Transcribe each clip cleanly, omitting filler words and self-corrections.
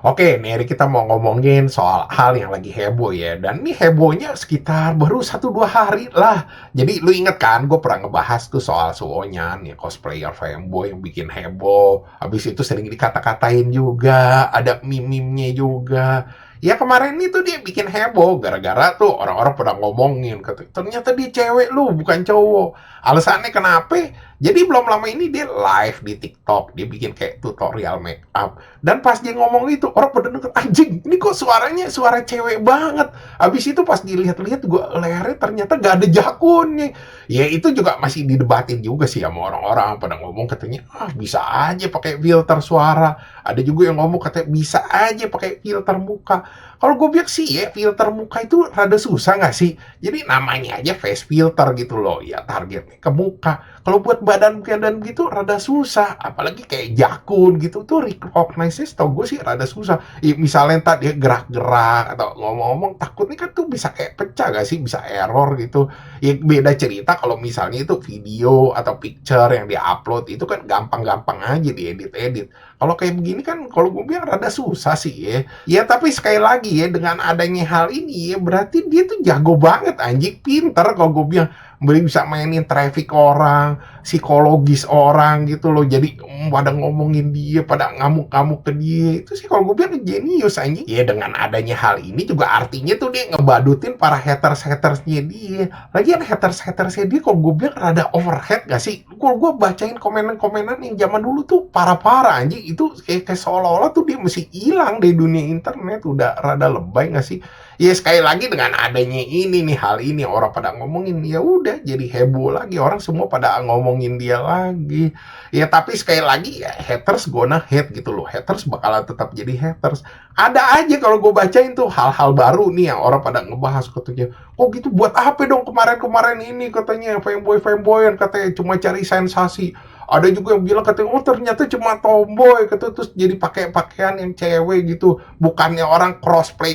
Oke, nih kita mau ngomongin soal hal yang lagi heboh ya. Dan ini hebohnya sekitar baru 1-2 hari lah. Jadi lu inget kan, gue pernah ngebahas tuh soal Suonyan, ya cosplayer fanboy yang bikin heboh. Habis itu sering dikata-katain juga, ada meme-nya juga. Ya kemarin itu dia bikin heboh gara-gara tuh orang-orang pada ngomongin, ternyata dia cewek lu bukan cowok. Alasannya kenapa? Jadi belum lama ini dia live di TikTok, dia bikin kayak tutorial make up. Dan pas dia ngomong itu, orang pada denger, anjing, ini kok suaranya suara cewek banget. Habis itu pas dilihat-lihat gue lehernya ternyata gak ada jakunnya. Ya itu juga masih didebatin juga sih sama orang-orang pada ngomong katanya, bisa aja pakai filter suara. Ada juga yang ngomong katanya bisa aja pakai filter muka. Kalau gue bilang sih ya, filter muka itu rada susah nggak sih? Jadi namanya aja face filter gitu loh, ya targetnya ke muka. Kalau buat badan gitu rada susah, apalagi kayak jakun gitu tuh recognize-nya setahu gue sih rada susah. Ya, misalnya tadi gerak-gerak atau ngomong-ngomong, takutnya kan tuh bisa kayak pecah gak sih, bisa error gitu. Ya beda cerita kalau misalnya itu video atau picture yang di-upload itu kan gampang-gampang aja diedit-edit. Kalau kayak begini kan kalau gue bilang rada susah sih ya. Ya tapi sekali lagi ya, dengan adanya hal ini ya berarti dia tuh jago banget, anjing, pinter kalau gue bilang. Bisa mainin traffic orang, psikologis orang gitu loh. Jadi pada ngomongin dia, pada ngamuk-ngamuk ke dia. Itu sih kalau gue bilang jenius anjing. Ya dengan adanya hal ini juga artinya tuh dia ngebadutin para haters-hatersnya dia. Lagian haters-hatersnya dia kalau gue bilang rada overhead gak sih? Kalau gue bacain komenan-komenan yang zaman dulu tuh parah-parah anjing. Itu kayak seolah-olah tuh dia mesti hilang dari dunia internet. Udah rada lebay gak sih? Ya sekali lagi dengan adanya ini nih, hal ini orang pada ngomongin, ya udah jadi heboh lagi, orang semua pada ngomongin dia lagi. Ya tapi sekali lagi ya, haters gonna hate gitu loh, haters bakalan tetap jadi haters. Ada aja kalau gue bacain tuh hal-hal baru nih yang orang pada ngebahas, katanya oh gitu, buat apa dong kemarin-kemarin ini, katanya fanboy-fanboyan katanya cuma cari sensasi. Ada juga yang bilang katanya, oh ternyata cuma tomboy, kata terus jadi pakai pakaian yang cewek gitu, bukannya orang crossplay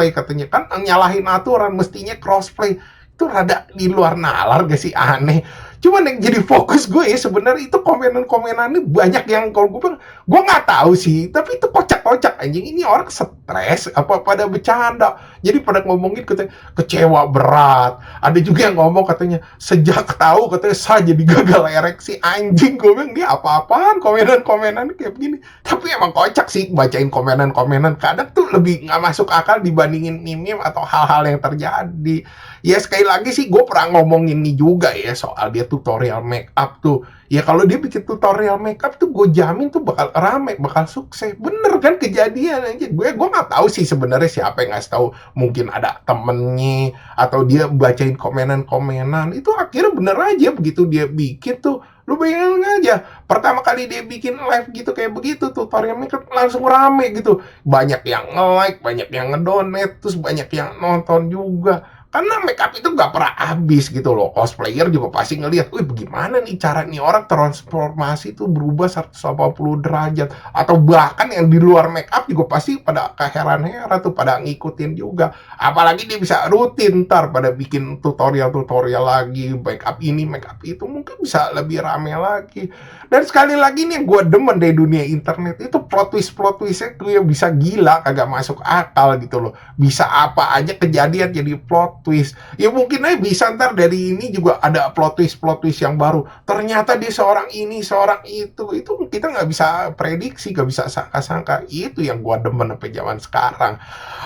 katanya, kan nyalahin aturan, mestinya crossplay. Itu rada di luar nalar gak sih, aneh. Cuman yang jadi fokus gue ya sebenarnya itu komenan-komenan ini banyak yang kalau gue bilang, gue nggak tahu sih, tapi itu kocak-kocak anjing. Ini orang stres apa pada bercanda, jadi pada ngomongin katanya kecewa berat. Ada juga yang ngomong katanya sejak tahu katanya saya jadi gagal ereksi, anjing. Gue bilang dia apa-apaan komenan-komenan kayak begini. Tapi emang kocak sih bacain komenan-komenan, kadang tuh lebih nggak masuk akal dibandingin meme atau hal-hal yang terjadi. Ya sekali lagi sih gue pernah ngomongin ini juga ya soal dia tutorial make up tuh. Ya kalau dia bikin tutorial make up tuh gue jamin tuh bakal rame, bakal sukses. Bener kan kejadian aja. Gue nggak tahu sih sebenarnya siapa yang ngasih tahu. Mungkin ada temennya atau dia bacain komenan-komenan. Itu akhirnya bener aja begitu dia bikin tuh. Lu bayangin aja, pertama kali dia bikin live gitu kayak begitu tutorial make up langsung rame gitu. Banyak yang nge-like, banyak yang ngedonate, terus banyak yang nonton juga. Karena make up itu nggak pernah habis gitu loh. Cosplayer juga pasti ngelihat, wih bagaimana nih cara nih orang transformasi tuh berubah 180 derajat. Atau bahkan yang di luar make up juga pasti pada keheran-heran tuh, pada ngikutin juga. Apalagi dia bisa rutin ntar pada bikin tutorial-tutorial lagi, make up ini, make up itu, mungkin bisa lebih rame lagi. Dan sekali lagi nih yang gue demen dari dunia internet itu plot twist-nya tuh yang bisa gila, kagak masuk akal gitu loh. Bisa apa aja kejadian jadi plot twist. Ya mungkin aja bisa ntar dari ini juga ada plot twist yang baru. Ternyata dia seorang ini, seorang itu. Itu kita nggak bisa prediksi, nggak bisa sangka-sangka. Itu yang gua demen sampai zaman sekarang.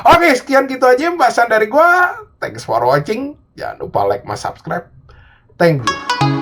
Oke, sekian gitu aja pembahasan dari gua. Thanks for watching. Jangan lupa like, subscribe. Thank you.